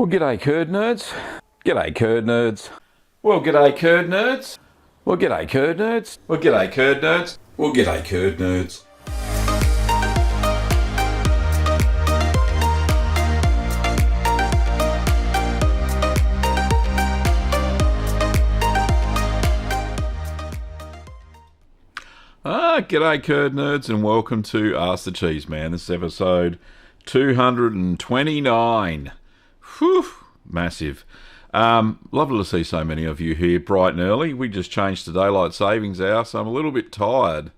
Well, g'day curd nerds. G'day curd nerds. Well, g'day curd nerds. Well, g'day curd nerds. Well, g'day curd nerds. Well, g'day curd nerds. G'day curd nerds and welcome to Ask the Cheeseman. This is episode 229. Whew, massive. Lovely to see so many of you here bright and early. We just changed to daylight savings hour, so I'm a little bit tired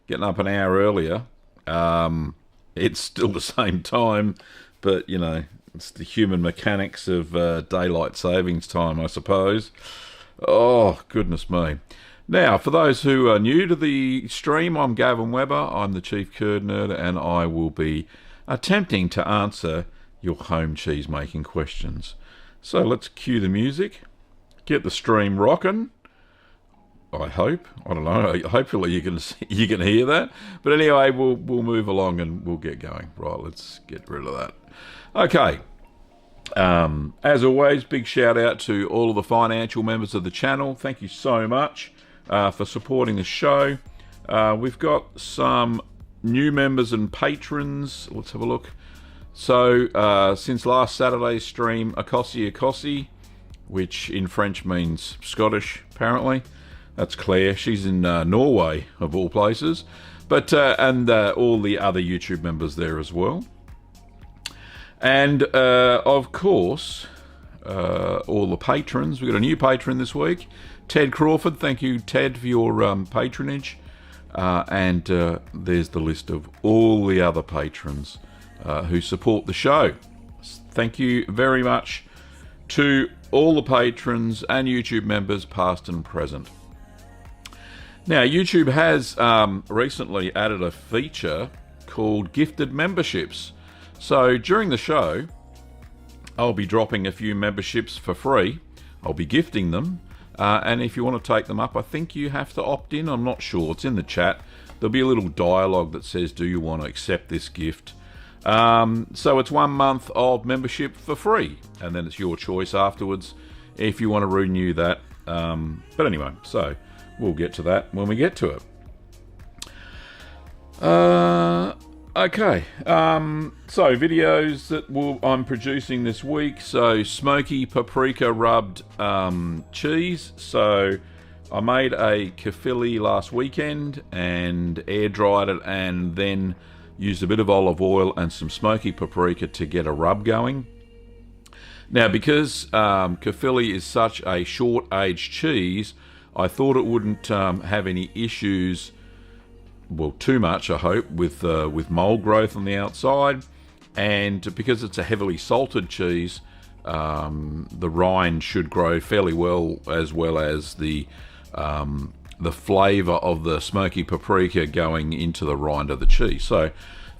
getting up an hour earlier. It's still the same time, but you know, it's the human mechanics of daylight savings time, I suppose. Oh, goodness me. Now, for those who are new to the stream, I'm Gavin Webber. I'm the Chief Curd Nerd, and I will be attempting to answer your home cheese making questions. So let's cue the music, get the stream rocking. I hope. I don't know. Hopefully you can hear that. But anyway, we'll move along and we'll get going. Right, let's get rid of that. Okay. As always, big shout out to all of the financial members of the channel. Thank you so much for supporting the show. We've got some new members and patrons. Let's have a look. So, since last Saturday's stream, Akossi, which in French means Scottish, apparently. That's Claire. She's in Norway, of all places. But and all the other YouTube members there as well. And, of course, all the patrons. We've got a new patron this week, Ted Crawford. Thank you, Ted, for your patronage. And there's the list of all the other patrons who support the show. Thank you very much to all the patrons and YouTube members, past and present. Now, YouTube has recently added a feature called gifted memberships. So during the show, I'll be dropping a few memberships for free. I'll be gifting them. And if you want to take them up, I think you have to opt in. I'm not sure. It's in the chat. There'll be a little dialogue that says, do you want to accept this gift? So it's 1 month of membership for free, and then it's your choice afterwards if you want to renew that. But anyway, so we'll get to that when we get to it. Okay, so videos that I'm producing this week. So smoky paprika rubbed cheese. So I made a kefili last weekend and air dried it, and then used a bit of olive oil and some smoky paprika to get a rub going. Now, because kefili is such a short-aged cheese, I thought it wouldn't have any issues, well, too much, I hope, with mold growth on the outside. And because it's a heavily salted cheese, the rind should grow fairly well as the flavour of the smoky paprika going into the rind of the cheese. So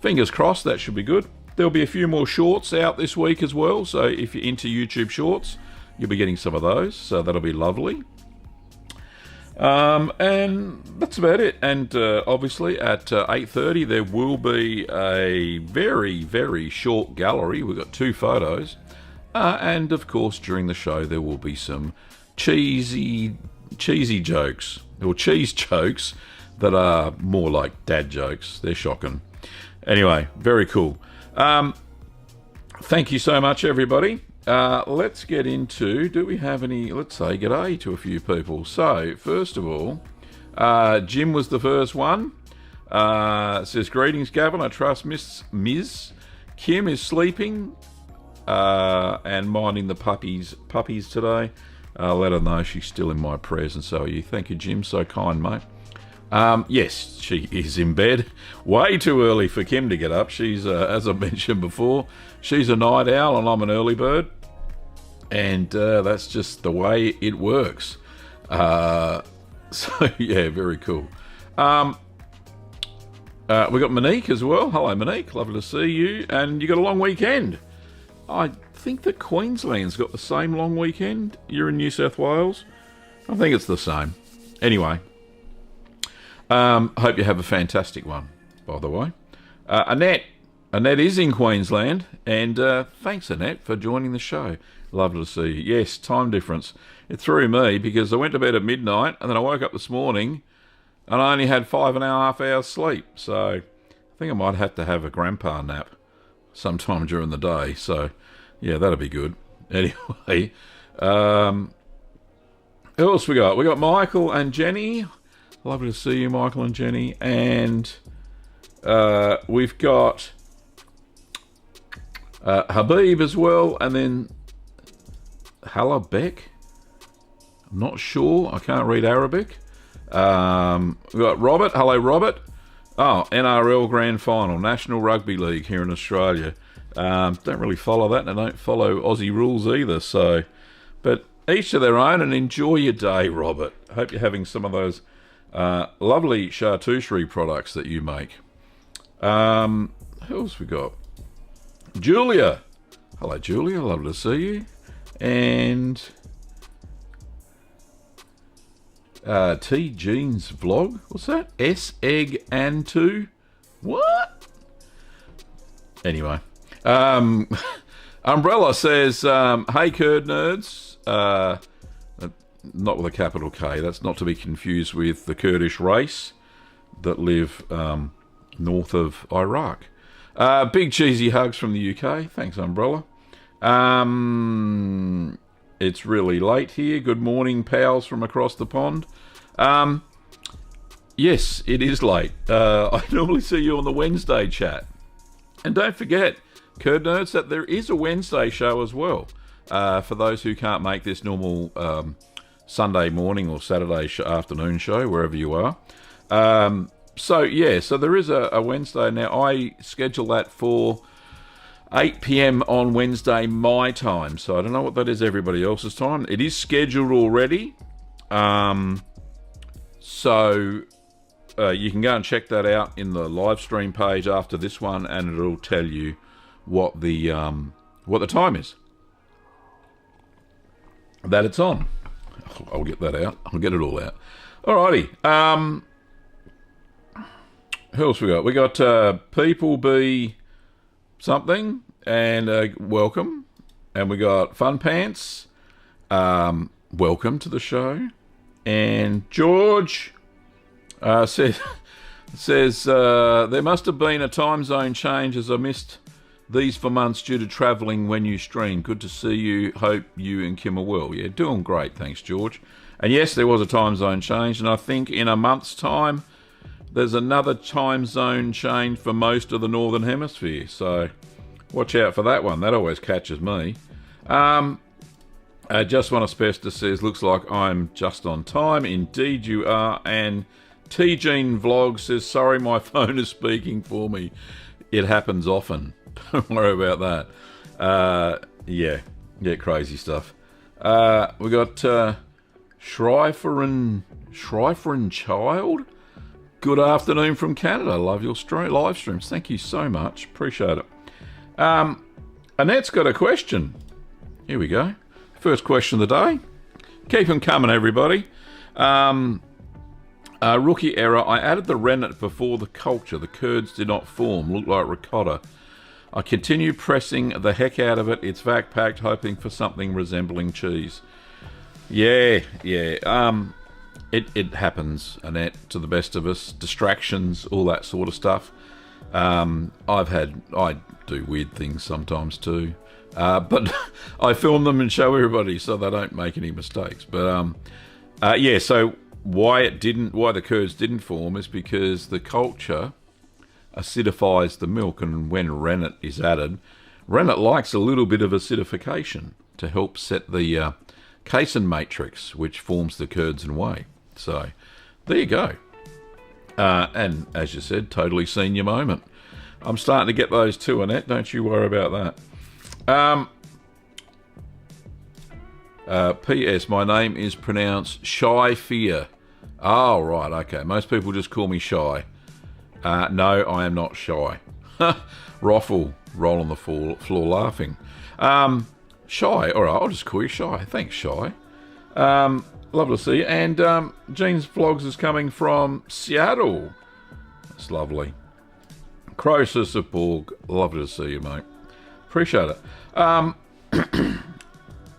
fingers crossed, that should be good. There'll be a few more shorts out this week as well, so if you're into YouTube shorts, you'll be getting some of those, so that'll be lovely. And that's about it. And obviously at 8:30 there will be a very, very short gallery. We've got 2 photos, and of course during the show there will be some cheesy jokes, or cheese jokes that are more like dad jokes. They're shocking. Anyway, very cool. Thank you so much, everybody. Let's get into, do we have any, let's say g'day to a few people. So, first of all, Jim was the first one. Says, greetings, Gavin. I trust Ms. Kim is sleeping and minding the puppies today. Let her know she's still in my prayers, and so are you. Thank you, Jim. So kind, mate. Yes, she is in bed. Way too early for Kim to get up. She's, as I mentioned before, she's a night owl and I'm an early bird. And that's just the way it works. So, yeah, very cool. We got Monique as well. Hello, Monique. Lovely to see you. And you got a long weekend. I think that Queensland's got the same long weekend. You're in New South Wales. I think it's the same. Anyway, hope you have a fantastic one, by the way. Annette is in Queensland, and thanks, Annette, for joining the show. Lovely to see you. Yes, time difference. It threw me because I went to bed at midnight and then I woke up this morning and I only had 5.5 hours sleep. So I think I might have to have a grandpa nap sometime during the day. So, yeah, that'll be good. Anyway, who else we got? We got Michael and Jenny. Lovely to see you, Michael and Jenny. And we've got Habib as well. And then Halabek. I'm not sure. I can't read Arabic. We've got Robert. Hello, Robert. Oh, NRL Grand Final, National Rugby League here in Australia. Don't really follow that, and I don't follow Aussie rules either. So, but each to their own, and enjoy your day, Robert. Hope you're having some of those lovely charcuterie products that you make. Who else we got? Julia. Hello, Julia. Lovely to see you. And T Jeans vlog. What's that? S egg and two. What? Anyway, Umbrella says, "Hey, Curd Nerds." Not with a capital K. That's not to be confused with the Kurdish race that live north of Iraq. Big cheesy hugs from the UK. Thanks, Umbrella. It's really late here. Good morning, pals from across the pond. Yes, it is late. I normally see you on the Wednesday chat. And don't forget, Curd Nerds, that there is a Wednesday show as well. For those who can't make this normal Sunday morning or Saturday afternoon show, wherever you are. So there is a Wednesday. Now, I schedule that for 8 p.m. on Wednesday, my time. So I don't know what that is everybody else's time. It is scheduled already. So you can go and check that out in the live stream page after this one, and it'll tell you what the time is that it's on. I'll get that out. I'll get it all out. Alrighty. Who else we got? We got People Be Something and welcome. And we got Fun Pants. Welcome to the show. And George says there must have been a time zone change as I missed these for months due to travelling when you stream. Good to see you. Hope you and Kim are well. Yeah, doing great. Thanks, George. And yes, there was a time zone change, and I think in a month's time there's another time zone change for most of the Northern Hemisphere. So watch out for that one. That always catches me. Just One Asbestos says, looks like I'm just on time. Indeed you are. And T-Gene Vlog says, sorry, my phone is speaking for me. It happens often. Don't worry about that. Yeah, crazy stuff. We got Shrifer and Child. Good afternoon from Canada. Love your live streams. Thank you so much. Appreciate it. Annette's got a question. Here we go. First question of the day. Keep them coming, everybody. Rookie error. I added the rennet before the culture. The curds did not form. Look like ricotta. I continue pressing the heck out of it. It's vac packed, hoping for something resembling cheese. Yeah. It happens, Annette, to the best of us. Distractions, all that sort of stuff. I do weird things sometimes too. But I film them and show everybody so they don't make any mistakes. But so why the curds didn't form is because the culture acidifies the milk, and when rennet is added, rennet likes a little bit of acidification to help set the casein matrix, which forms the curds and whey. So there you go. And as you said, totally senior moment. I'm starting to get those too, Annette. Don't you worry about that. P.S. My name is pronounced Shy Fear. Oh, right, okay. Most people just call me Shy. No, I am not shy. Roll on the floor laughing. Shy, all right, I'll just call you Shy. Thanks, Shy. Lovely to see you. And Jean's Vlogs is coming from Seattle. That's lovely. Croesus of Borg. Lovely to see you, mate. Appreciate it.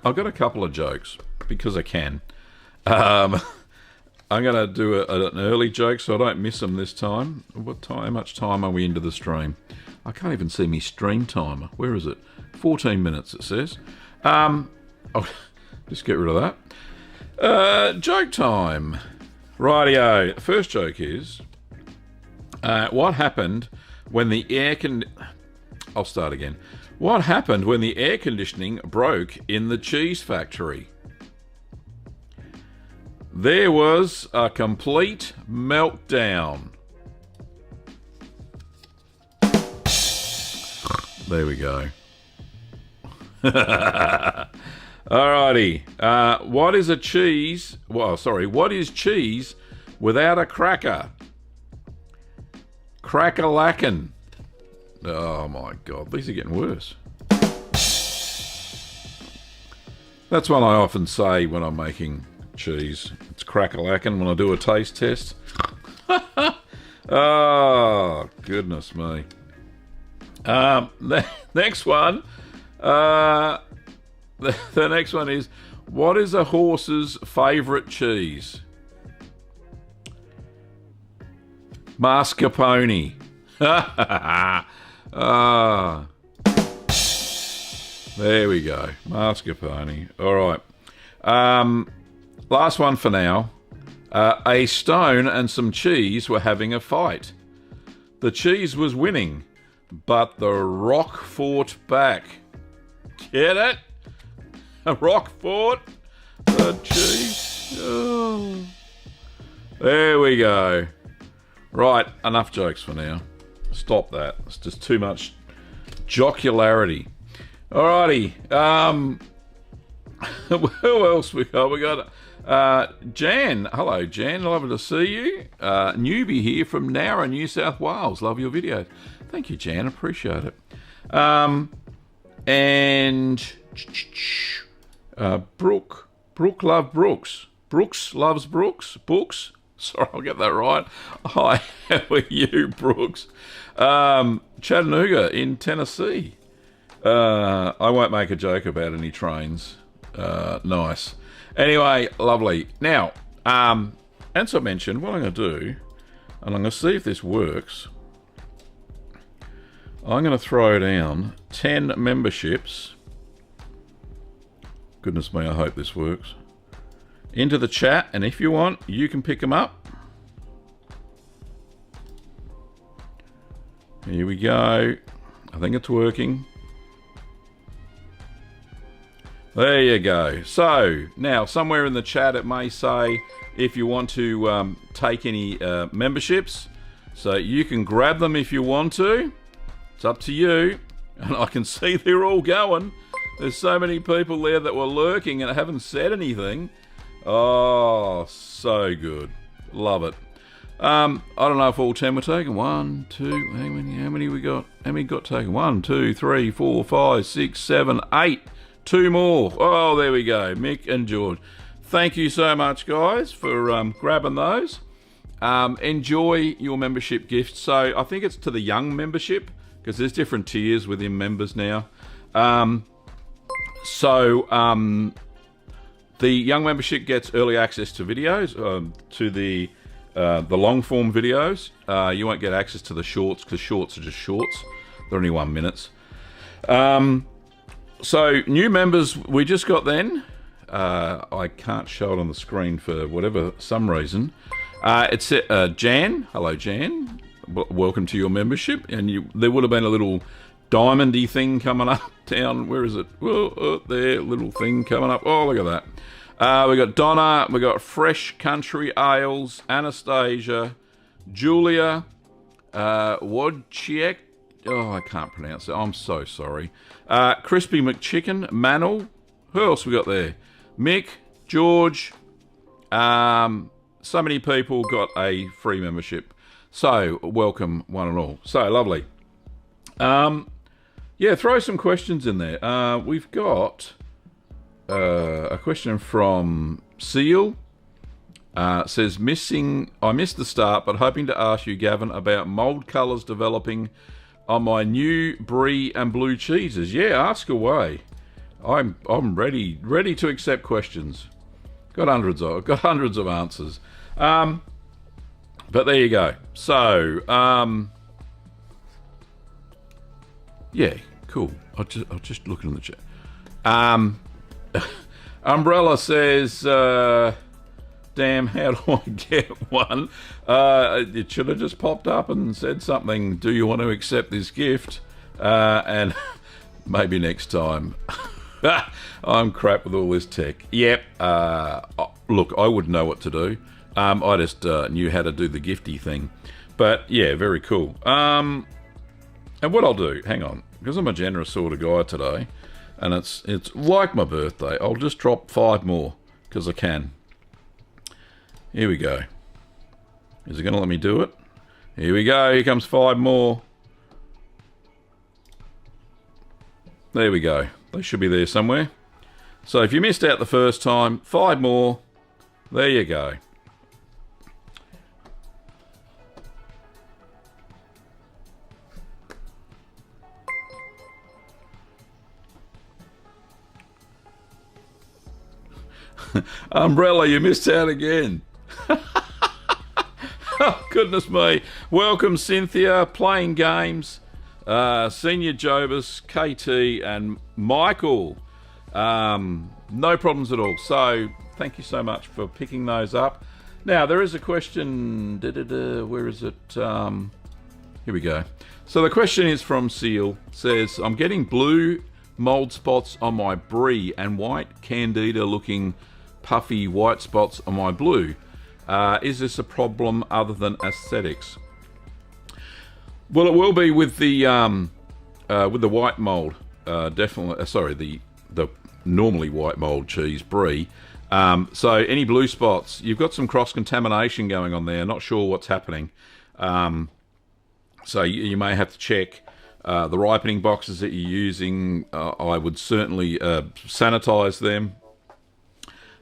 I've got a couple of jokes because I can. I'm going to do an early joke so I don't miss them this time. How much time are we into the stream? I can't even see me stream timer. Where is it? 14 minutes, it says. I'll just get rid of that. Joke time. Rightio. The first joke is, what happened when the I'll start again. What happened when the air conditioning broke in the cheese factory? There was a complete meltdown. There we go. Alrighty. What is cheese without a cracker? Crack-a-lackin'. Oh my God, these are getting worse. That's what I often say when I'm making cheese. It's crack-a-lackin' when I do a taste test. Oh, goodness me. The next one. The next one is, what is a horse's favourite cheese? Mascarpone. Ah, there we go. Mascarpone. All right. Last one for now. A stone and some cheese were having a fight. The cheese was winning, but the rock fought back. Get it? A rock fought the cheese. Oh. There we go. Right, enough jokes for now. Stop that. It's just too much jocularity. Alrighty. Who else we got? We got Jan. Hello, Jan. Lovely to see you. Newbie here from Nowra, New South Wales. Love your videos. Thank you, Jan. Appreciate it. And Brooke love Brooks. Brooks loves Brooks. Books. Sorry, I'll get that right. Hi, how are you, Brooks? Chattanooga in Tennessee. I won't make a joke about any trains. Nice. Anyway, lovely. Now, as I mentioned, what I'm going to do, and I'm going to see if this works, I'm going to throw down 10 memberships. Goodness me, I hope this works. Into the chat, and if you want, you can pick them up. Here we go. I think it's working. There you go. So, now, somewhere in the chat it may say if you want to take any memberships. So, you can grab them if you want to. It's up to you. And I can see they're all going. There's so many people there that were lurking and haven't said anything. Oh, so good. Love it. I don't know if all 10 were taken. 1, 2, how many we got? How many got taken? 1, 2, 3, 4, 5, 6, 7, 8. 2 more. Oh, there we go. Mick and George. Thank you so much, guys, for grabbing those. Enjoy your membership gift. So I think it's to the young membership, because there's different tiers within members now. The young membership gets early access to videos, to the long form videos. You won't get access to the shorts, because shorts are just shorts. They're only 1 minute. So new members we just got then. I can't show it on the screen for some reason. It's Jan. Hello, Jan. Welcome to your membership. And there would have been a little diamondy thing coming up down. Where is it? Whoa, there, little thing coming up. Oh, look at that. We got Donna. We got Fresh Country Ales, Anastasia, Julia, Wojciech. Oh, I can't pronounce it. I'm so sorry. Crispy McChicken, Manel. Who else we got there? Mick, George. So many people got a free membership. So, welcome one and all. So, lovely. Yeah, throw some questions in there. We've got a question from Seal. Says, I missed the start, but hoping to ask you, Gavin, about mould colours developing on my new brie and blue cheeses. Yeah, ask away. I'm ready to accept questions. Got hundreds of answers. But there you go. So, yeah, cool. I'll just look in the chat. Umbrella says, damn, how do I get one? It should have just popped up and said something. Do you want to accept this gift? And maybe next time. I'm crap with all this tech. Yep. Look, I wouldn't know what to do. I just knew how to do the gifty thing. But yeah, very cool. And what I'll do, hang on, because I'm a generous sort of guy today, and it's like my birthday, I'll just drop 5 more, because I can. Here we go. Is it going to let me do it? Here we go. Here comes 5 more. There we go. They should be there somewhere. So if you missed out the first time, 5 more. There you go. Umbrella, you missed out again. Oh, goodness me. Welcome, Cynthia, playing games. Senior Jobus, KT, and Michael. No problems at all. So, thank you so much for picking those up. Now, there is a question. Where is it? Here we go. So, the question is from Seal. Says, I'm getting blue mold spots on my brie and white candida looking puffy white spots on my blue. Is this a problem other than aesthetics? Well, it will be with the white mold. Definitely. Sorry, the normally white mold cheese brie. So any blue spots, you've got some cross contamination going on there. Not sure what's happening. So you may have to check the ripening boxes that you're using. I would certainly sanitize them.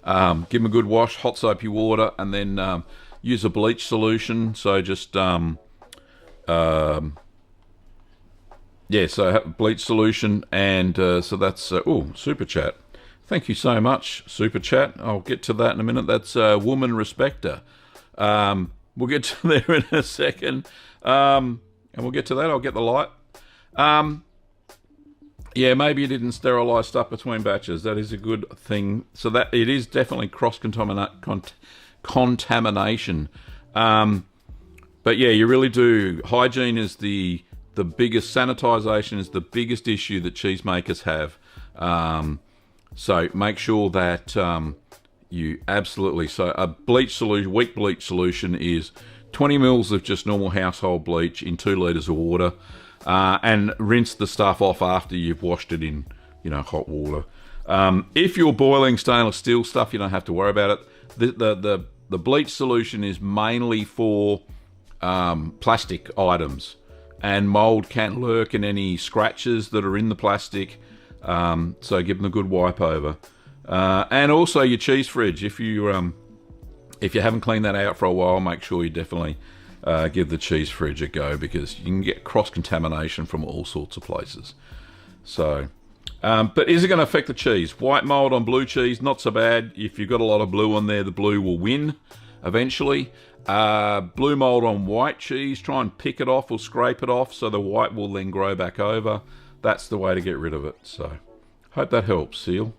Give them a good wash, hot soapy water, and then use a bleach solution. So just so bleach solution, and so that's super chat. Thank you so much, super chat. I'll get to that in a minute. That's woman respecter. We'll get to there in a second, and we'll get to that. I'll get the light. Yeah, maybe you didn't sterilise stuff between batches. That is a good thing. So that it is definitely contamination. But yeah, you really do. Hygiene is the biggest. Sanitisation is the biggest issue that cheesemakers have. So make sure that you absolutely. So a bleach solution, weak bleach solution, is 20 mils of just normal household bleach in 2 litres of water. And rinse the stuff off after you've washed it in, hot water. If you're boiling stainless steel stuff, you don't have to worry about it. The bleach solution is mainly for plastic items, and mold can lurk in any scratches that are in the plastic. So give them a good wipe over, and also your cheese fridge. If you haven't cleaned that out for a while, make sure you definitely. Give the cheese fridge a go, because you can get cross-contamination from all sorts of places. So, but is it going to affect the cheese? White mold on blue cheese, not so bad. If you've got a lot of blue on there, the blue will win eventually. Blue mold on white cheese, try and pick it off or scrape it off so the white will then grow back over. That's the way to get rid of it. So, hope that helps, Seal.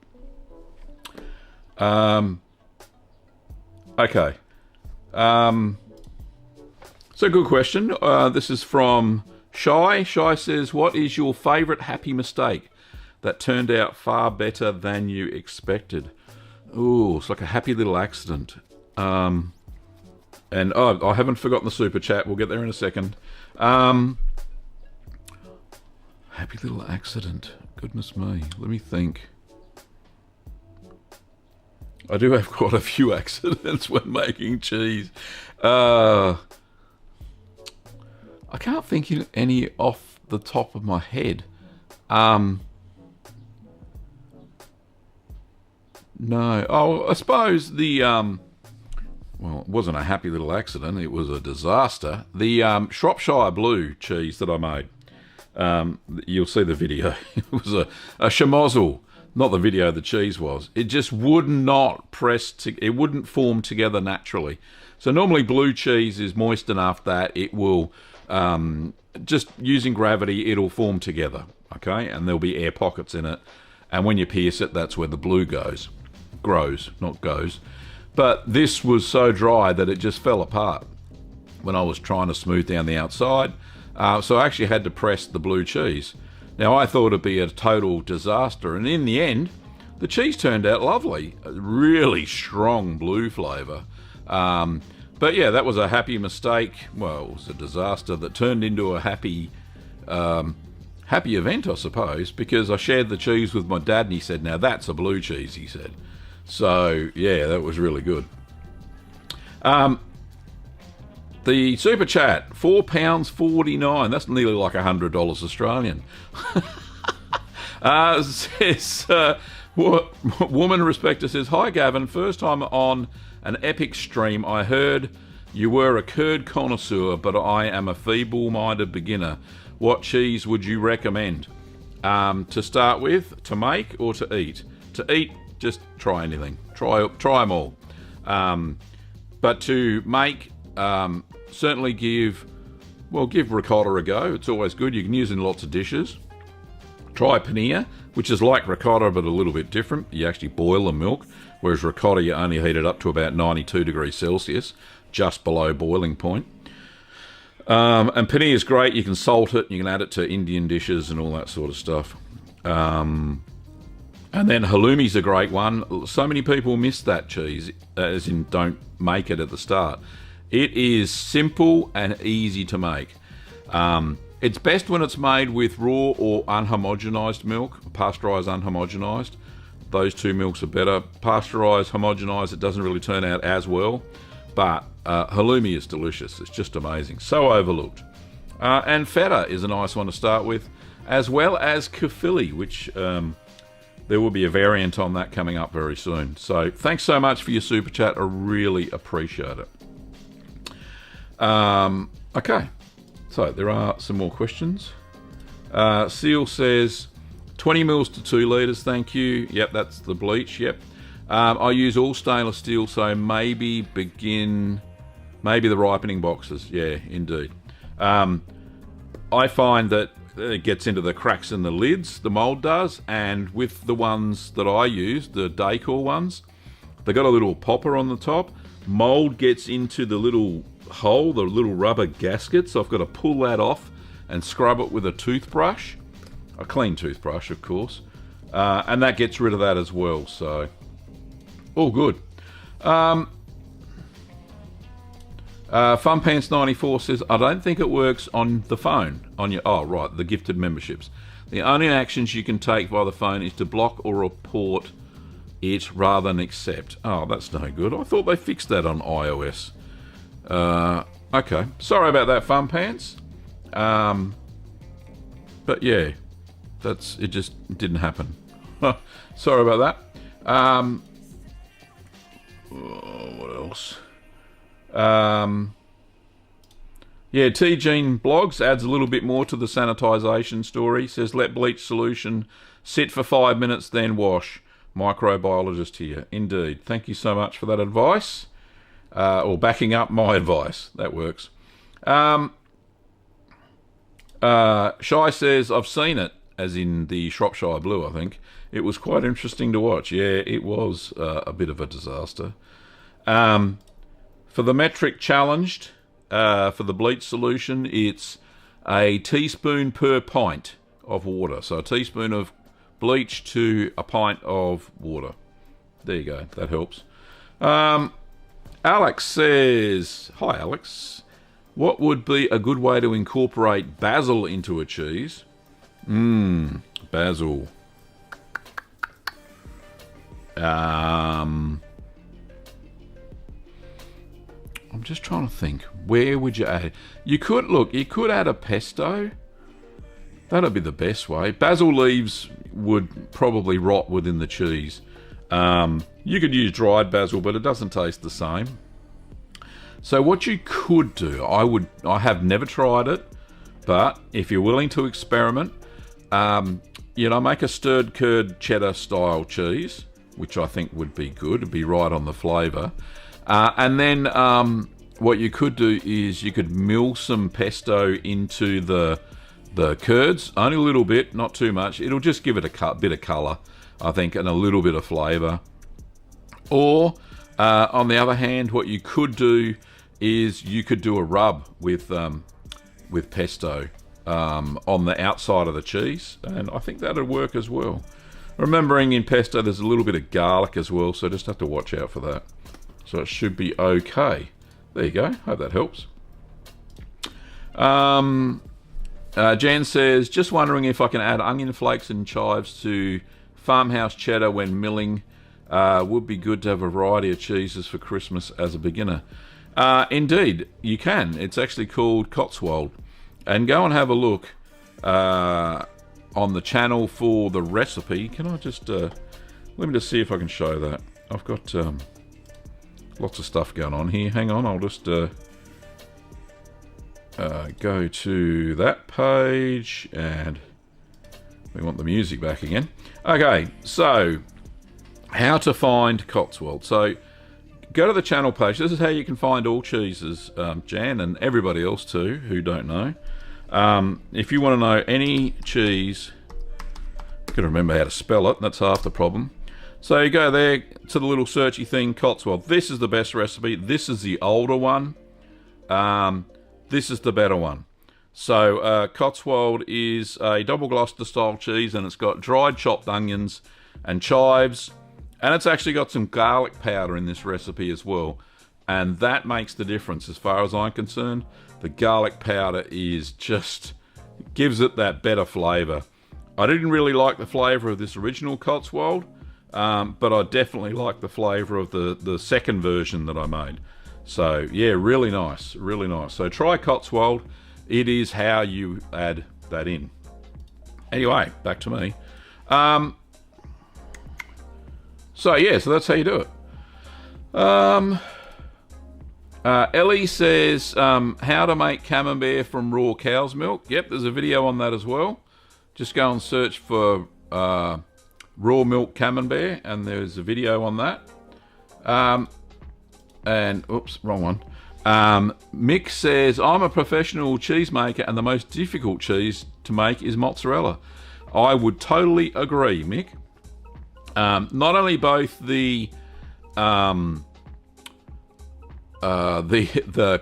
Okay. So, good question. This is from Shy. Shy says, what is your favourite happy mistake that turned out far better than you expected? Ooh, it's like a happy little accident. And I haven't forgotten the super chat. We'll get there in a second. Happy little accident. Goodness me. Let me think. I do have quite a few accidents when making cheese. I can't think of any off the top of my head. No. Oh, I suppose the well, it wasn't a happy little accident. It was a disaster. The Shropshire Blue cheese that I made. You'll see the video. It was a schmozzle. not the video, the cheese was. It just would not it wouldn't form together naturally. So normally blue cheese is moist enough that it will, just using gravity, it'll form together, okay? And there'll be air pockets in it. And when you pierce it, that's where the blue grows, not goes. But this was so dry that it just fell apart when I was trying to smooth down the outside. So I actually had to press the blue cheese. Now, I thought it'd be a total disaster, and in the end, the cheese turned out lovely. A really strong blue flavour. But yeah, that was a happy mistake. Well, it was a disaster that turned into a happy event, I suppose, because I shared the cheese with my dad, and he said, "Now that's a blue cheese," he said. So yeah, that was really good. The super chat, £4.49. That's nearly like $100 Australian. Says, woman respecter says, "Hi Gavin, first time on an epic stream. I heard you were a curd connoisseur, but I am a feeble-minded beginner. What cheese would you recommend? To start with, to make, or to eat? To eat, just try anything. Try them all. But to make, certainly give ricotta a go. It's always good. You can use it in lots of dishes. Try paneer, which is like ricotta but a little bit different. You actually boil the milk, whereas ricotta you only heat it up to about 92 degrees Celsius, just below boiling point. And paneer is great. You can salt it. You can add it to Indian dishes and all that sort of stuff. And then halloumi's a great one. So many people miss that cheese, as in don't make it at the start. It is simple and easy to make. It's best when it's made with raw or unhomogenized milk, pasteurized, unhomogenized. Those two milks are better. Pasteurized, homogenized, it doesn't really turn out as well. But halloumi is delicious. It's just amazing. So overlooked. And feta is a nice one to start with, as well as kefili, which there will be a variant on that coming up very soon. So thanks so much for your super chat. I really appreciate it. Okay, so there are some more questions. Seal says 20 mils to 2 litres, thank you. Yep, that's the bleach. Yep. I use all stainless steel, so maybe the ripening boxes. Yeah, indeed. I find that it gets into the cracks in the lids, the mould does, and with the ones that I use, the Decor ones, they got a little popper on the top. Mould gets into the little hole, the little rubber gasket, so I've got to pull that off and scrub it with a toothbrush, a clean toothbrush of course, and that gets rid of that as well, so all good. Funpants94 says, I don't think it works on the phone, on your, oh right, the gifted memberships. The only actions you can take via the phone is to block or report it rather than accept. Oh, that's no good. I thought they fixed that on iOS. Okay, sorry about that, Funpants. But yeah, it just didn't happen. Sorry about that. What else? Yeah, T-Gene Blogs adds a little bit more to the sanitization story. Says, let bleach solution sit for 5 minutes, then wash. Microbiologist here. Indeed. Thank you so much for that advice. Or backing up my advice. That works. Shy says, I've seen it, as in the Shropshire Blue, I think. It was quite interesting to watch. Yeah, it was a bit of a disaster. For the metric challenged, for the bleach solution, it's a teaspoon per pint of water. So a teaspoon of bleach to a pint of water. There you go. That helps. Alex says, hi Alex, what would be a good way to incorporate basil into a cheese? Basil. I'm just trying to think. Where would you add it? You could add a pesto. That'd be the best way. Basil leaves would probably rot within the cheese. You could use dried basil, but it doesn't taste the same. So what you could do, I have never tried it, but if you're willing to experiment, make a stirred curd cheddar style cheese, which I think would be good. It'd be right on the flavour. And then what you could do is you could mill some pesto into the curds, only a little bit, not too much. It'll just give it a bit of colour, I think, and a little bit of flavour. Or, on the other hand, what you could do is you could do a rub with pesto on the outside of the cheese, and I think that'd work as well. Remembering in pesto there's a little bit of garlic as well, so just have to watch out for that. So it should be okay. There you go. Hope that helps. Jan says, just wondering if I can add onion flakes and chives to farmhouse cheddar when milling. Would be good to have a variety of cheeses for Christmas as a beginner. Indeed, you can. It's actually called Cotswold. And go and have a look on the channel for the recipe. Can I just... let me just see if I can show that. I've got lots of stuff going on here. Hang on, I'll just go to that page, and we want the music back again. Okay, so how to find Cotswold. So go to the channel page. This is how you can find all cheeses, Jan, and everybody else too who don't know. If you want to know any cheese, you can remember how to spell it. That's half the problem. So you go there to the little searchy thing, Cotswold. This is the best recipe. This is the older one. This is the better one. So Cotswold is a double Gloucester style cheese, and it's got dried chopped onions and chives, and it's actually got some garlic powder in this recipe as well. And that makes the difference as far as I'm concerned. The garlic powder is just gives it that better flavour. I didn't really like the flavour of this original Cotswold, but I definitely like the flavour of the second version that I made. So yeah, really nice, really nice. So try Cotswold. It is how you add that in. Anyway, back to me. So yeah, so that's how you do it. Ellie says, how to make camembert from raw cow's milk. Yep, there's a video on that as well. Just go and search for raw milk camembert, and there's a video on that. And, oops, wrong one. Mick says, I'm a professional cheesemaker, and the most difficult cheese to make is mozzarella. I would totally agree, Mick. Not only both the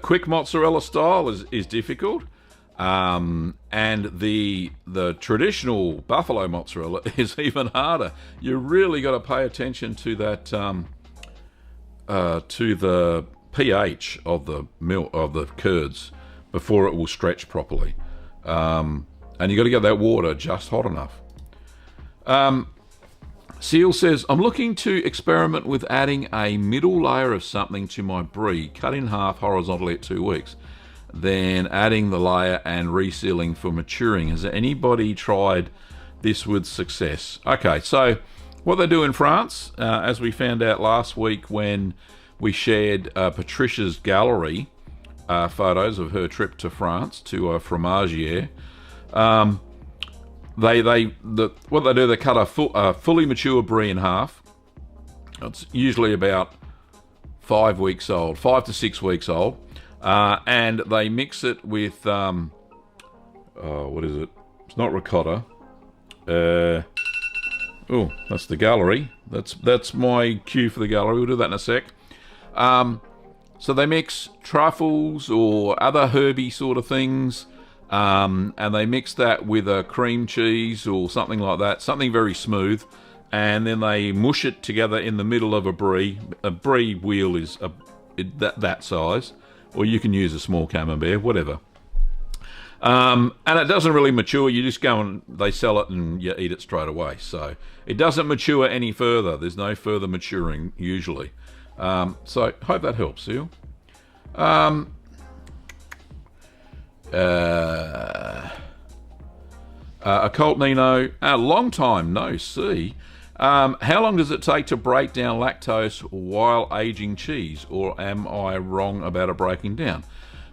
quick mozzarella style is difficult, and the traditional buffalo mozzarella is even harder. You really got to pay attention to that, to the pH of the milk of the curds before it will stretch properly, and you got to get that water just hot enough. Seal says, I'm looking to experiment with adding a middle layer of something to my brie, cut in half horizontally at 2 weeks, then adding the layer and resealing for maturing. Has anybody tried this with success? Okay, so what they do in France, as we found out last week when we shared Patricia's gallery photos of her trip to France, to Fromagier, what they do, they cut a fully mature brie in half. It's usually about 5 weeks old, 5 to 6 weeks old, and they mix it with what is it? It's not ricotta. Oh, that's the gallery. That's my cue for the gallery. We'll do that in a sec. So they mix truffles or other herby sort of things. And they mix that with a cream cheese or something like that, something very smooth, and then they mush it together in the middle of a brie. A brie wheel is that size, or you can use a small camembert, whatever. And it doesn't really mature. You just go and they sell it and you eat it straight away. So it doesn't mature any further. There's no further maturing usually. So hope that helps, Seal. Occult Nino, a long time no see. How long does it take to break down lactose while aging cheese, or am I wrong about it breaking down?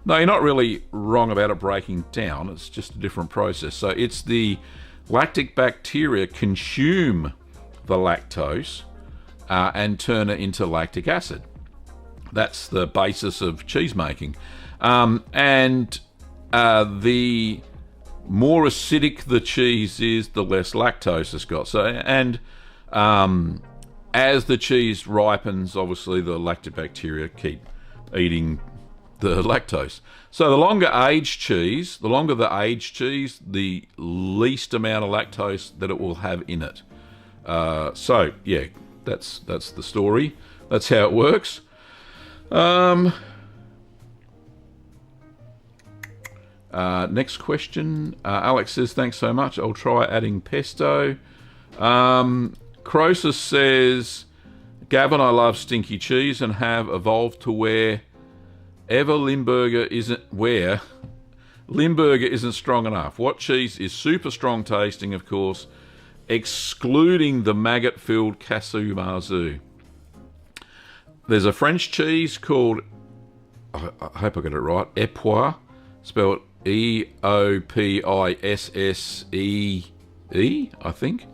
No, you're not really wrong about it breaking down. It's just a different process. So it's the lactic bacteria consume the lactose and turn it into lactic acid. That's the basis of cheese making. And the more acidic the cheese is, the less lactose it's got. So, and as the cheese ripens, obviously the lactobacteria keep eating the lactose. So the longer the aged cheese, the least amount of lactose that it will have in it. So yeah, that's the story. That's how it works. Next question. Alex says, thanks so much. I'll try adding pesto. Croesus says, Gavin, I love stinky cheese and have evolved to where Limburger isn't strong enough. What cheese is super strong tasting, of course, excluding the maggot-filled Casu Marzu. There's a French cheese called, I hope I got it right, Epoisse, spelled Eopissesse, I think.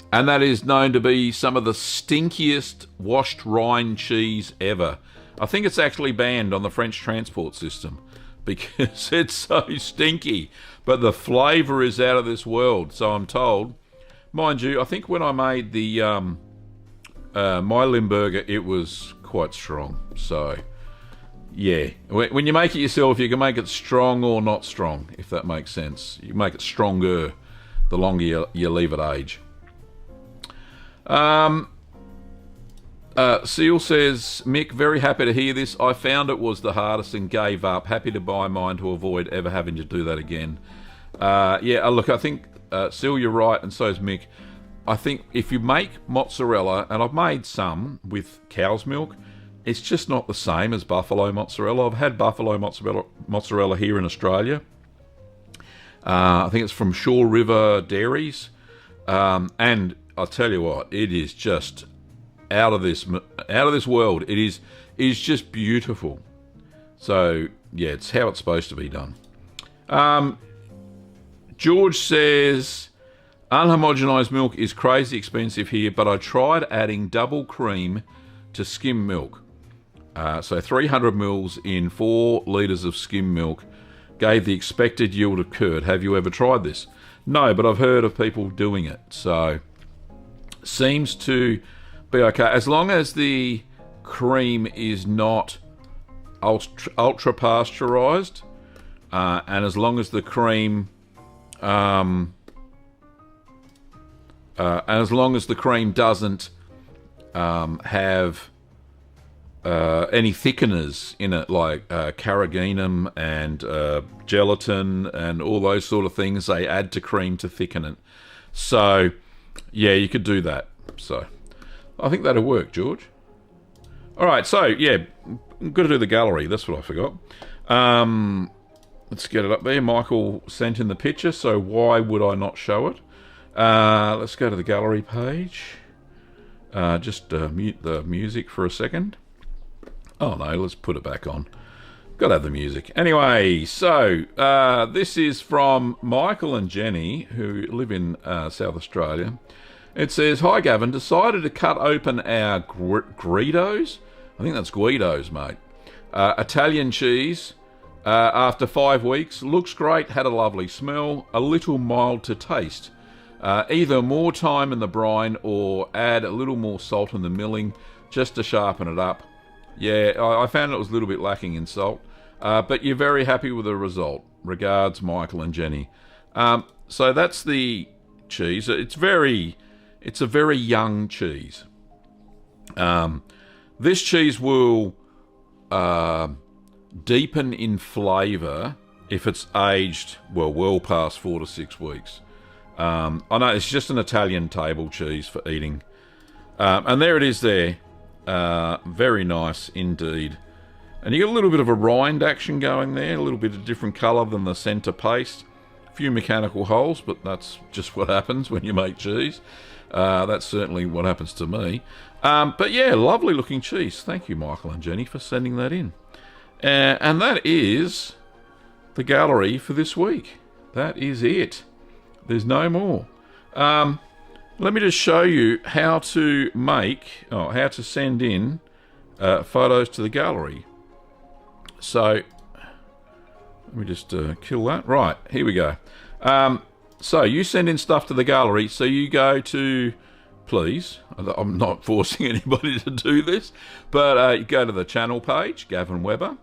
And that is known to be some of the stinkiest washed rind cheese ever. I think it's actually banned on the French transport system because it's so stinky. But the flavour is out of this world, so I'm told. Mind you, I think when I made the my Limburger, it was quite strong. So, yeah. When you make it yourself, you can make it strong or not strong, if that makes sense. You make it stronger the longer you leave it age. Seal says, Mick, very happy to hear this. I found it was the hardest and gave up. Happy to buy mine to avoid ever having to do that again. Yeah, look, I think, Seal, you're right, and so is Mick. I think if you make mozzarella, and I've made some with cow's milk, it's just not the same as buffalo mozzarella. I've had buffalo mozzarella here in Australia. I think it's from Shaw River Dairies. And I'll tell you what, it is just out of this world. It is just beautiful. So yeah, it's how it's supposed to be done. George says, unhomogenized milk is crazy expensive here, but I tried adding double cream to skim milk. So 300 mils in 4 litres of skim milk gave the expected yield of curd. Have you ever tried this? No, but I've heard of people doing it. So seems to be okay, as long as the cream is not ultra pasteurized, and as long as the cream doesn't have any thickeners in it, like carrageenan and gelatin and all those sort of things they add to cream to thicken it. So yeah, you could do that. So I think that'll work, George. All right, so yeah, I'm going to do the gallery. That's what I forgot. Let's get it up there. Michael sent in the picture, so why would I not show it? Let's go to the gallery page. Just mute the music for a second. Oh no, let's put it back on. Got to have the music. Anyway, so this is from Michael and Jenny, who live in South Australia. It says, hi Gavin, decided to cut open our Guidos. I think that's Guidos, mate. Italian cheese after 5 weeks. Looks great, had a lovely smell, a little mild to taste. Either more time in the brine or add a little more salt in the milling just to sharpen it up. Yeah, I found it was a little bit lacking in salt, but you're very happy with the result. Regards, Michael and Jenny. So that's the cheese. It's a very young cheese. This cheese will deepen in flavour if it's aged well past 4 to 6 weeks. I know it's just an Italian table cheese for eating. And there it is there. Very nice indeed. And you get a little bit of a rind action going there, a little bit of different colour than the centre paste. A few mechanical holes, but that's just what happens when you make cheese. That's certainly what happens to me. But yeah, lovely looking cheese. Thank you, Michael and Jenny, for sending that in. And that is the gallery for this week. That is it. There's no more. Let me just show you how to send in photos to the gallery. So let me just kill that. Right, here we go. So you send in stuff to the gallery. So you go to, please, I'm not forcing anybody to do this, but you go to the channel page, Gavin Weber,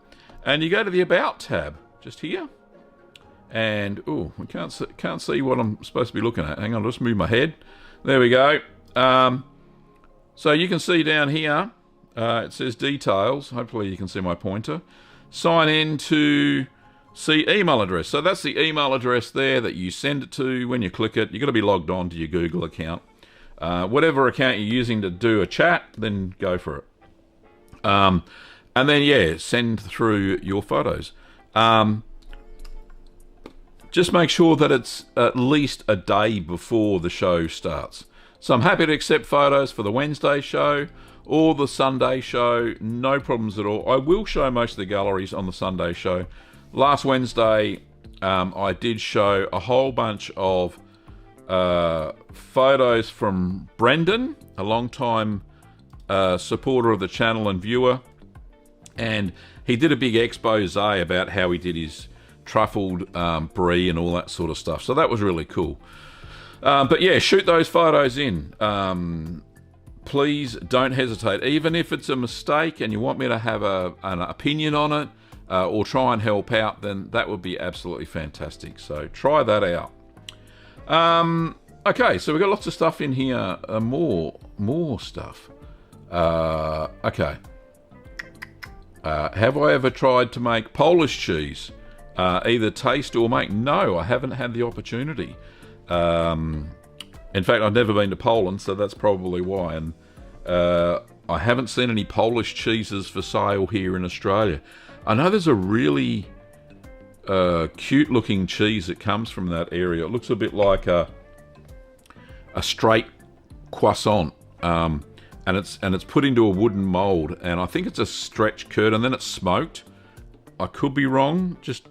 and you go to the About tab, just here. And, I can't see what I'm supposed to be looking at. Hang on, I'll just move my head. There we go. So you can see down here, it says details. Hopefully you can see my pointer. Sign in to see email address. So that's the email address there that you send it to. When you click it, you've got to be logged on to your Google account. Whatever account you're using to do a chat, then go for it. And then, send through your photos. Just make sure that it's at least a day before the show starts. So I'm happy to accept photos for the Wednesday show or the Sunday show. No problems at all. I will show most of the galleries on the Sunday show. Last Wednesday, I did show a whole bunch of photos from Brendan, a long-time supporter of the channel and viewer. And he did a big expose about how he did his truffled brie and all that sort of stuff. So that was really cool. But yeah, shoot those photos in. Please don't hesitate. Even if it's a mistake and you want me to have an opinion on it or try and help out, then that would be absolutely fantastic. So try that out. Okay, so we've got lots of stuff in here. More stuff. Okay. Have I ever tried to make Polish cheese? Either taste or make? No, I haven't had the opportunity. In fact, I've never been to Poland, so that's probably why. And I haven't seen any Polish cheeses for sale here in Australia. I know there's a really cute-looking cheese that comes from that area. It looks a bit like a straight croissant, and it's put into a wooden mold, and I think it's a stretch curd, and then it's smoked. I could be wrong. Just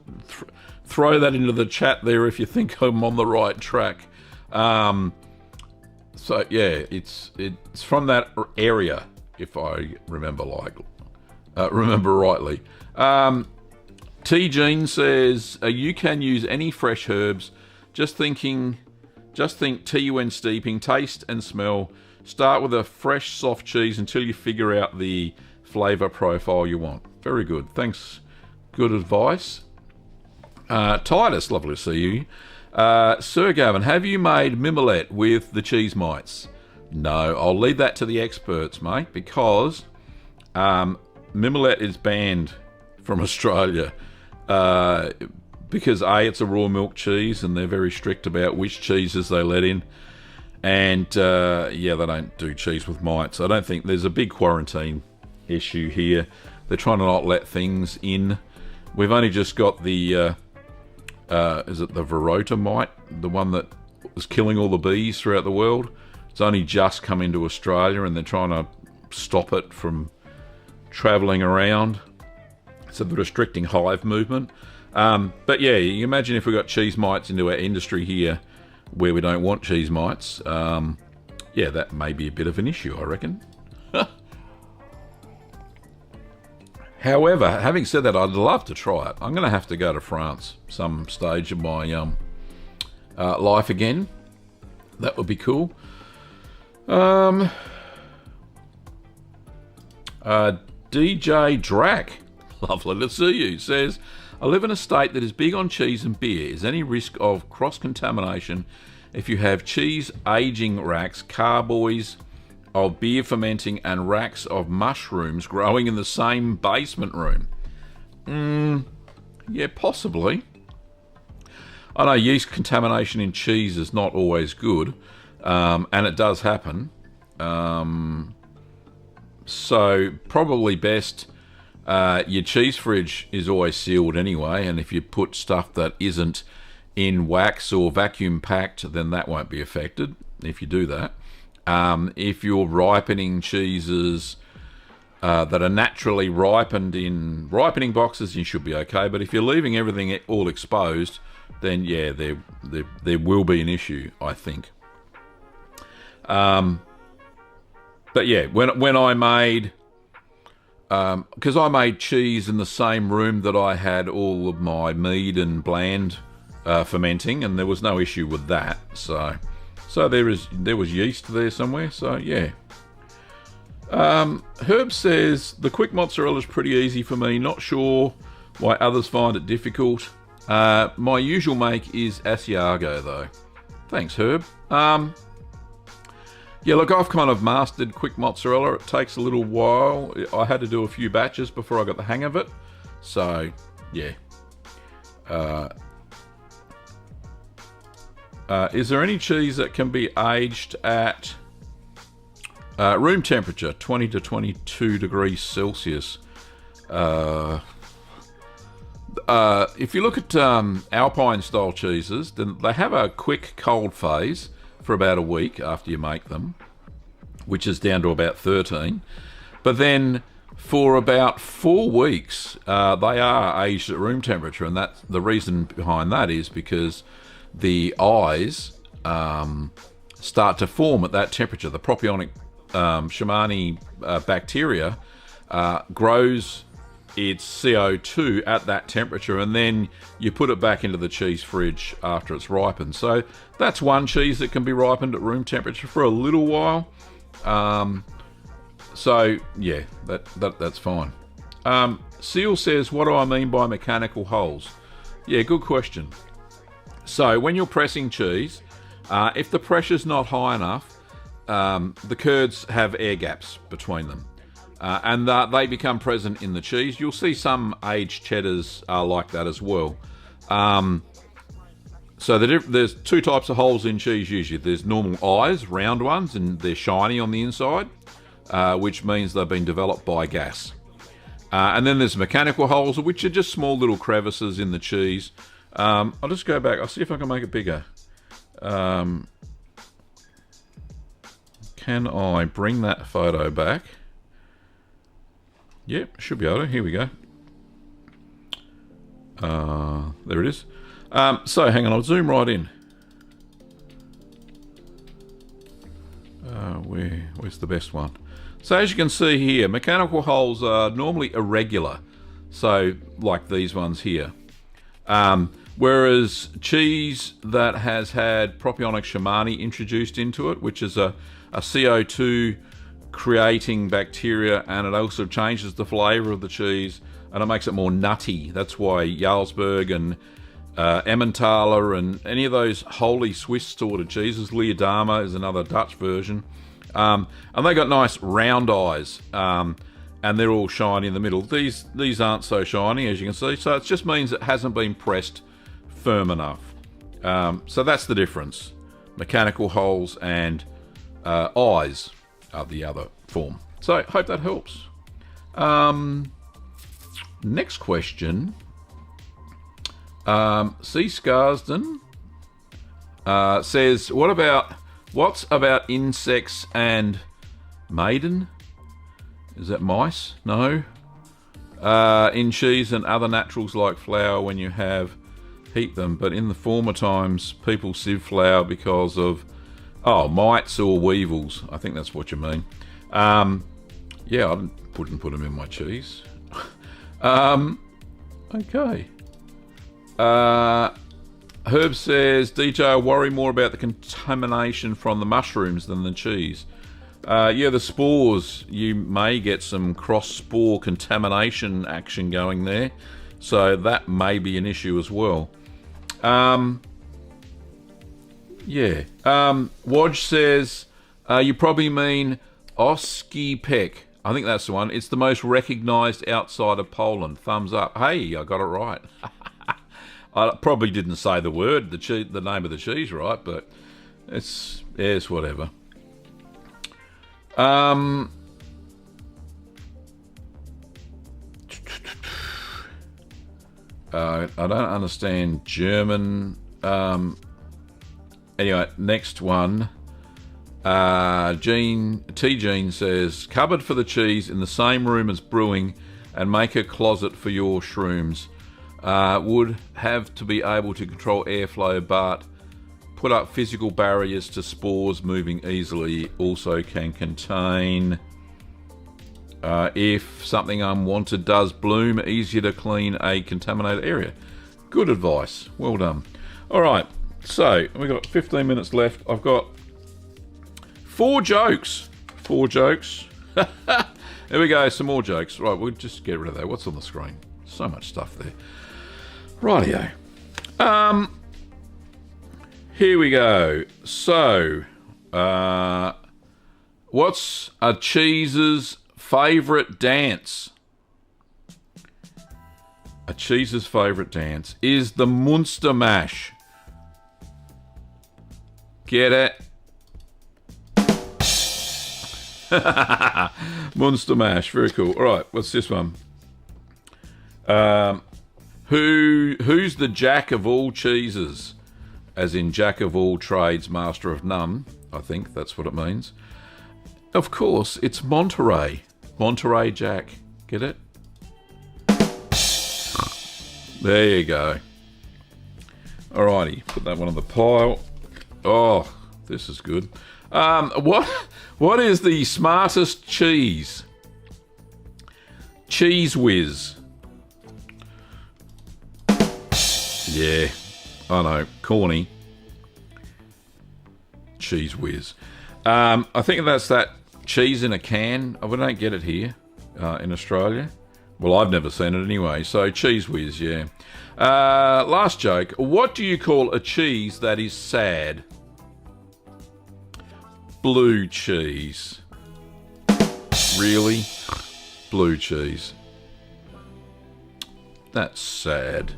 throw that into the chat there if you think I'm on the right track. So yeah, it's from that area, if I remember rightly. T Jean says you can use any fresh herbs. Just think tea when steeping. Taste and smell. Start with a fresh soft cheese until you figure out the flavour profile you want. Very good. Thanks. Good advice. Titus, lovely to see you. Sir Gavin, have you made mimolette with the cheese mites? No, I'll leave that to the experts, mate, because mimolette is banned from Australia. Because A, it's a raw milk cheese, and they're very strict about which cheeses they let in. And they don't do cheese with mites. I don't think there's a big quarantine issue here. They're trying to not let things in. We've only just got the, is it the Verota mite? The one that was killing all the bees throughout the world. It's only just come into Australia, and they're trying to stop it from travelling around. So they're restricting hive movement. But yeah, you imagine if we got cheese mites into our industry here where we don't want cheese mites. That may be a bit of an issue, I reckon. However, having said that, I'd love to try it. I'm going to have to go to France some stage of my life again. That would be cool. DJ Drac, lovely to see you, says, I live in a state that is big on cheese and beer. Is any risk of cross-contamination if you have cheese aging racks, carboys of beer fermenting, and racks of mushrooms growing in the same basement room? Yeah, possibly. I know yeast contamination in cheese is not always good, and it does happen. So probably best, your cheese fridge is always sealed anyway, and if you put stuff that isn't in wax or vacuum packed, then that won't be affected if you do that. If you're ripening cheeses, that are naturally ripened in ripening boxes, you should be okay. But if you're leaving everything all exposed, then yeah, there will be an issue, I think. But yeah, when I made, because I made cheese in the same room that I had all of my mead and bland fermenting, and there was no issue with that. So there was yeast there somewhere. So yeah. Herb says the quick mozzarella is pretty easy for me. Not sure why others find it difficult. My usual make is Asiago though. Thanks, Herb. Yeah, look, I've kind of mastered quick mozzarella. It takes a little while. I had to do a few batches before I got the hang of it. So yeah. Is there any cheese that can be aged at room temperature, 20 to 22 degrees Celsius? If you look at Alpine-style cheeses, then they have a quick cold phase for about a week after you make them, which is down to about 13. But then for about 4 weeks, they are aged at room temperature, and that's the reason behind that is because the eyes start to form at that temperature. The propionic Shimani bacteria grows its CO2 at that temperature, and then you put it back into the cheese fridge after it's ripened. So that's one cheese that can be ripened at room temperature for a little while. So yeah, that's fine. Seal says, what do I mean by mechanical holes? Yeah, good question. So when you're pressing cheese, if the pressure's not high enough, the curds have air gaps between them, and they become present in the cheese. You'll see some aged cheddars are like that as well. So there's two types of holes in cheese usually. There's normal eyes, round ones, and they're shiny on the inside, which means they've been developed by gas. And then there's mechanical holes, which are just small little crevices in the cheese. I'll just go back. I'll see if I can make it bigger. Can I bring that photo back? Yep, should be able to. Here we go. There it is. So hang on, I'll zoom right in. Where's the best one? So as you can see here, mechanical holes are normally irregular. So like these ones here. Whereas cheese that has had propionic Shimani introduced into it, which is a CO2 creating bacteria, and it also changes the flavour of the cheese and it makes it more nutty. That's why Jarlsberg and Emmentaler and any of those holy Swiss sort of cheeses, Leerdama is another Dutch version, and they got nice round eyes, and they're all shiny in the middle. These aren't so shiny, as you can see, so it just means it hasn't been pressed firm enough. So that's the difference. Mechanical holes and eyes are the other form. So hope that helps. Next question. C. Scarsden says, what's about insects and maiden? Is that mice? No. In cheese and other naturals like flour when you have heat them, but in the former times people sieve flour because of mites or weevils. I think that's what you mean. Yeah, I wouldn't put them in my cheese. Okay. Herb says, DJ, I worry more about the contamination from the mushrooms than the cheese. Yeah, the spores, you may get some cross-spore contamination action going there. So that may be an issue as well. Yeah. Wodge says, you probably mean Oskipek. I think that's the one. It's the most recognised outside of Poland. Thumbs up. Hey, I got it right. I probably didn't say the word, the name of the cheese right, but it's whatever. I don't understand German. Anyway, next one. Jean says, cupboard for the cheese in the same room as brewing and make a closet for your shrooms. Would have to be able to control airflow, but put up physical barriers to spores moving easily. Also can contain, if something unwanted does bloom, easier to clean a contaminated area. Good advice. Well done. All right, so we've got 15 minutes left. I've got 4 jokes. 4 jokes. There we go, some more jokes. Right, we'll just get rid of that. What's on the screen? So much stuff there. Rightio. Here we go. So, what's a cheese's favourite dance? A cheese's favourite dance is the Munster Mash. Get it? Munster Mash, very cool. All right, what's this one? Who's the jack of all cheeses? As in jack of all trades, master of none. I think that's what it means. Of course, it's Monterey. Monterey Jack. Get it? There you go. Alrighty, put that one on the pile. Oh, this is good. What is the smartest cheese? Cheese Whiz. Yeah, I know, corny. Cheese Whiz. I think that's that cheese in a can. We don't get it here in Australia. Well, I've never seen it anyway. So Cheese Whiz, yeah. Last joke. What do you call a cheese that is sad? Blue cheese. Really? Blue cheese. That's sad.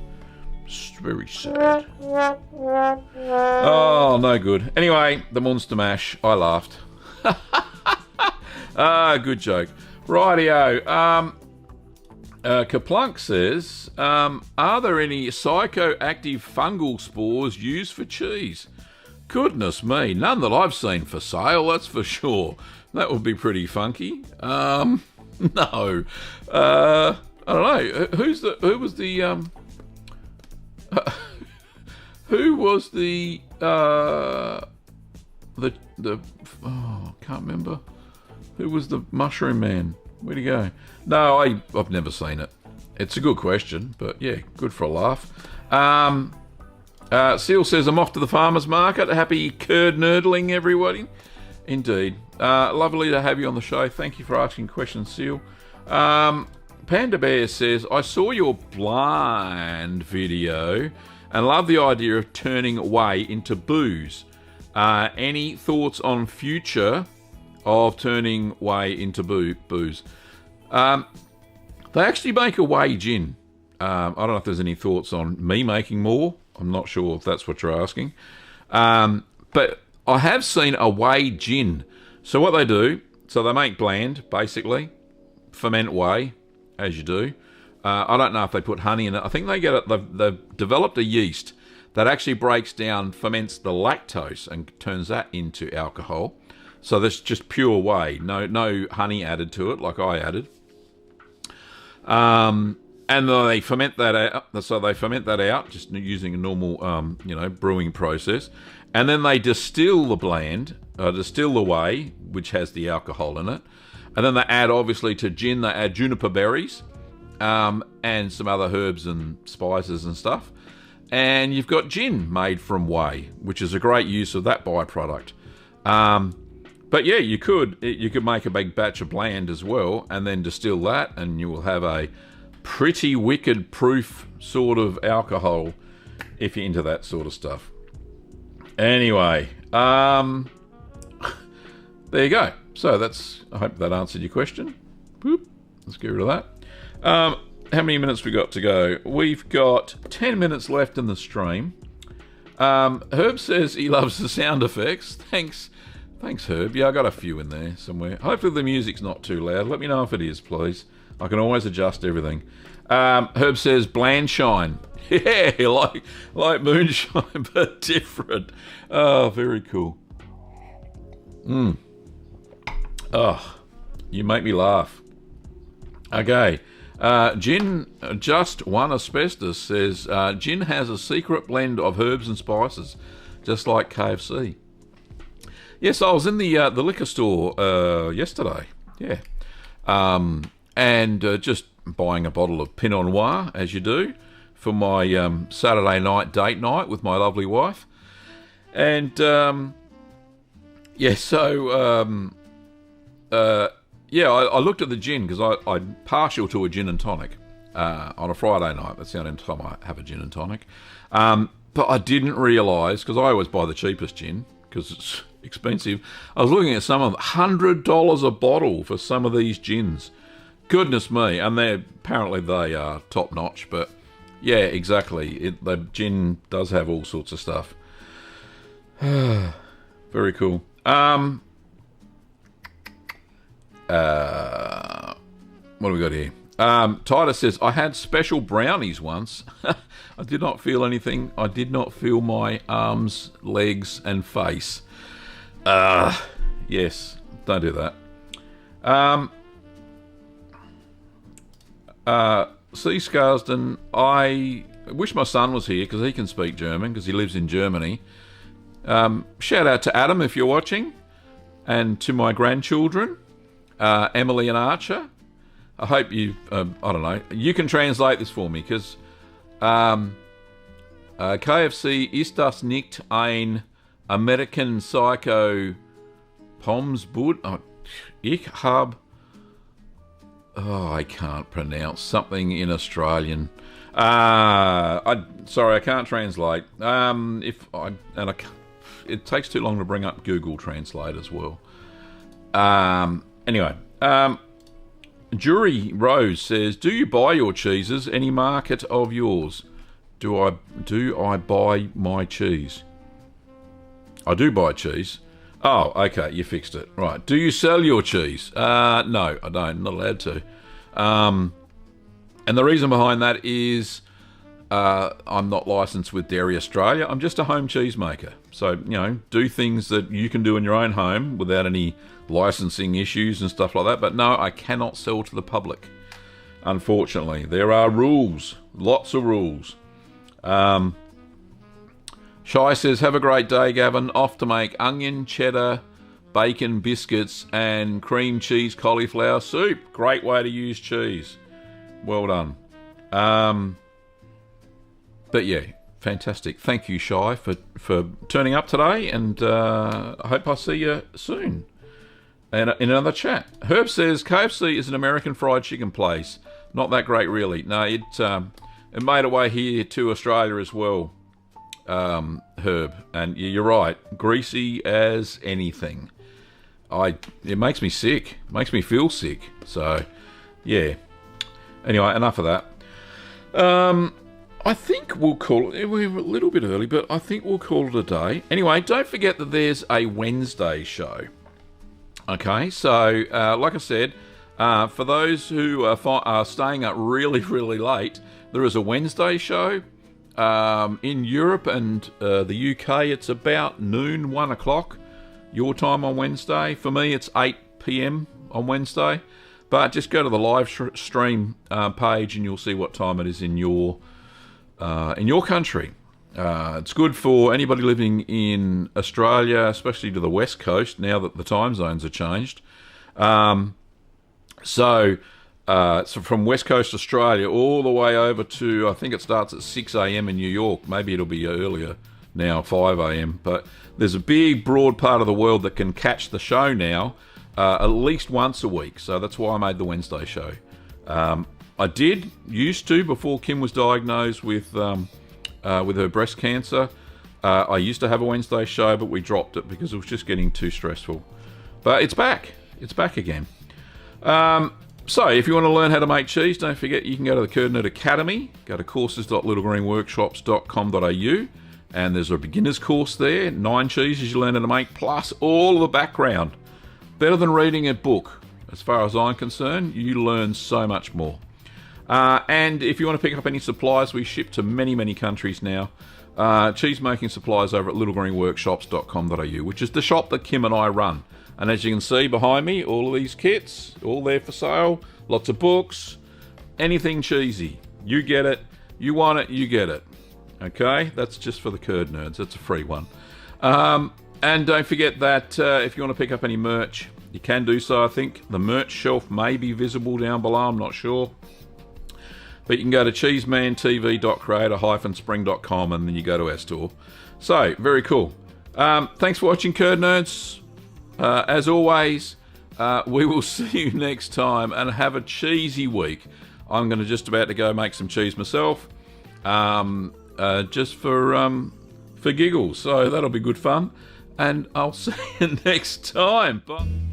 It's very sad. Oh, no good. Anyway, the Munster Mash. I laughed. Good joke. Rightio. Kaplunk says, are there any psychoactive fungal spores used for cheese? Goodness me, none that I've seen for sale, that's for sure. That would be pretty funky. No. I don't know. Who was the can't remember. Who was the mushroom man? Where'd he go? No, I've never seen it. It's a good question, but yeah, good for a laugh. Seal says, I'm off to the farmer's market. Happy curd nerdling, everybody. Indeed. Lovely to have you on the show. Thank you for asking questions, Seal. Panda Bear says, I saw your blind video and love the idea of turning whey into booze. Any thoughts on future of turning whey into booze? They actually make a whey gin. I don't know if there's any thoughts on me making more. I'm not sure if that's what you're asking. But I have seen a whey gin. So what they do, so they make bland, basically, ferment whey, as you do. I don't know if they put honey in it. I think they get it. They've developed a yeast that actually breaks down, ferments the lactose and turns that into alcohol. So that's just pure whey, no honey added to it like I added. And then they ferment that out. So they ferment that out just using a normal, brewing process. And then they distill the whey, which has the alcohol in it. And then they add, obviously, to gin, they add juniper berries and some other herbs and spices and stuff. And you've got gin made from whey, which is a great use of that byproduct. But yeah, you could make a big batch of bland as well and then distill that, and you will have a pretty wicked proof sort of alcohol if you're into that sort of stuff. Anyway, there you go. So I hope that answered your question. Boop. Let's get rid of that. How many minutes we got to go? We've got 10 minutes left in the stream. Herb says he loves the sound effects. Thanks, Herb. Yeah, I got a few in there somewhere. Hopefully the music's not too loud. Let me know if it is, please. I can always adjust everything. Herb says bland shine. Yeah, like moonshine, but different. Oh, very cool. Oh, you make me laugh. Okay. Gin Just One Asbestos says, gin has a secret blend of herbs and spices, just like KFC. Yes, I was in the liquor store yesterday. Yeah. And just buying a bottle of Pinot Noir, as you do, for my Saturday night date night with my lovely wife. And, I looked at the gin because I'm partial to a gin and tonic on a Friday night. That's the only time I have a gin and tonic. But I didn't realise, because I always buy the cheapest gin because it's expensive. I was looking at some of them, $100 a bottle for some of these gins. Goodness me. And apparently they are top notch. But yeah, exactly. The gin does have all sorts of stuff. Very cool. What do we got here? Titus says, I had special brownies once. I did not feel anything. I did not feel my arms, legs, and face. Yes, don't do that. C. Scarsden, I wish my son was here because he can speak German because he lives in Germany. Shout out to Adam if you're watching, and to my grandchildren, Emily and Archer. I hope you, I don't know, you can translate this for me because KFC ist das nicht ein American Psycho Pomsbud? Ich hab, I can't pronounce something in Australian. Sorry, I can't translate. It takes too long to bring up Google Translate as well. Anyway, Jury Rose says, do you buy your cheeses? Any market of yours? Do I buy my cheese? I do buy cheese. Oh, okay, you fixed it. Right. Do you sell your cheese? No, I don't. I'm not allowed to. And the reason behind that is I'm not licensed with Dairy Australia. I'm just a home cheese maker. So, do things that you can do in your own home without any licensing issues and stuff like that. But no, I cannot sell to the public. Unfortunately, there are rules. Lots of rules. Shai says, have a great day, Gavin. Off to make onion, cheddar, bacon, biscuits, and cream cheese cauliflower soup. Great way to use cheese. Well done. But yeah, fantastic. Thank you, Shai, for turning up today, and I hope I see you soon and in another chat. Herb says, KFC is an American fried chicken place. Not that great, really. No, it made a way here to Australia as well, Herb. And you're right, greasy as anything. It makes me sick. Makes me feel sick. So, yeah. Anyway, enough of that. I think we'll call it. We're a little bit early, but I think we'll call it a day. Anyway, don't forget that there's a Wednesday show. Okay, so like I said, for those who are staying up really, really late, there is a Wednesday show. In Europe and the UK, it's about noon, 1 o'clock, your time on Wednesday. For me, it's 8 p.m. on Wednesday. But just go to the live stream page and you'll see what time it is in your country. It's good for anybody living in Australia, especially to the West Coast, now that the time zones are changed. So from West Coast Australia all the way over to, I think it starts at 6 a.m. in New York. Maybe it'll be earlier now, 5 a.m. But there's a big, broad part of the world that can catch the show now at least once a week. So that's why I made the Wednesday show. I used to, before Kim was diagnosed with her breast cancer. I used to have a Wednesday show, but we dropped it because it was just getting too stressful. But it's back. It's back again. So if you want to learn how to make cheese, don't forget you can go to the Curdinett Academy. Go to courses.littlegreenworkshops.com.au, and there's a beginner's course there. 9 cheeses you learn how to make, plus all of the background. Better than reading a book, as far as I'm concerned. You learn so much more. And if you want to pick up any supplies, we ship to many, many countries now. cheese making supplies over at littlegreenworkshops.com.au, which is the shop that Kim and I run. And as you can see behind me, all of these kits, all there for sale, lots of books, anything cheesy. You get it, you want it, you get it. Okay, that's just for the curd nerds. That's a free one. And don't forget that if you want to pick up any merch, you can do so. I think the merch shelf may be visible down below, I'm not sure. But you can go to cheesemantv.creator-spring.com and then you go to our store. So, very cool. Thanks for watching, Curd Nerds. As always, we will see you next time and have a cheesy week. I'm going to just about to go make some cheese myself, just for giggles. So that'll be good fun. And I'll see you next time. Bye.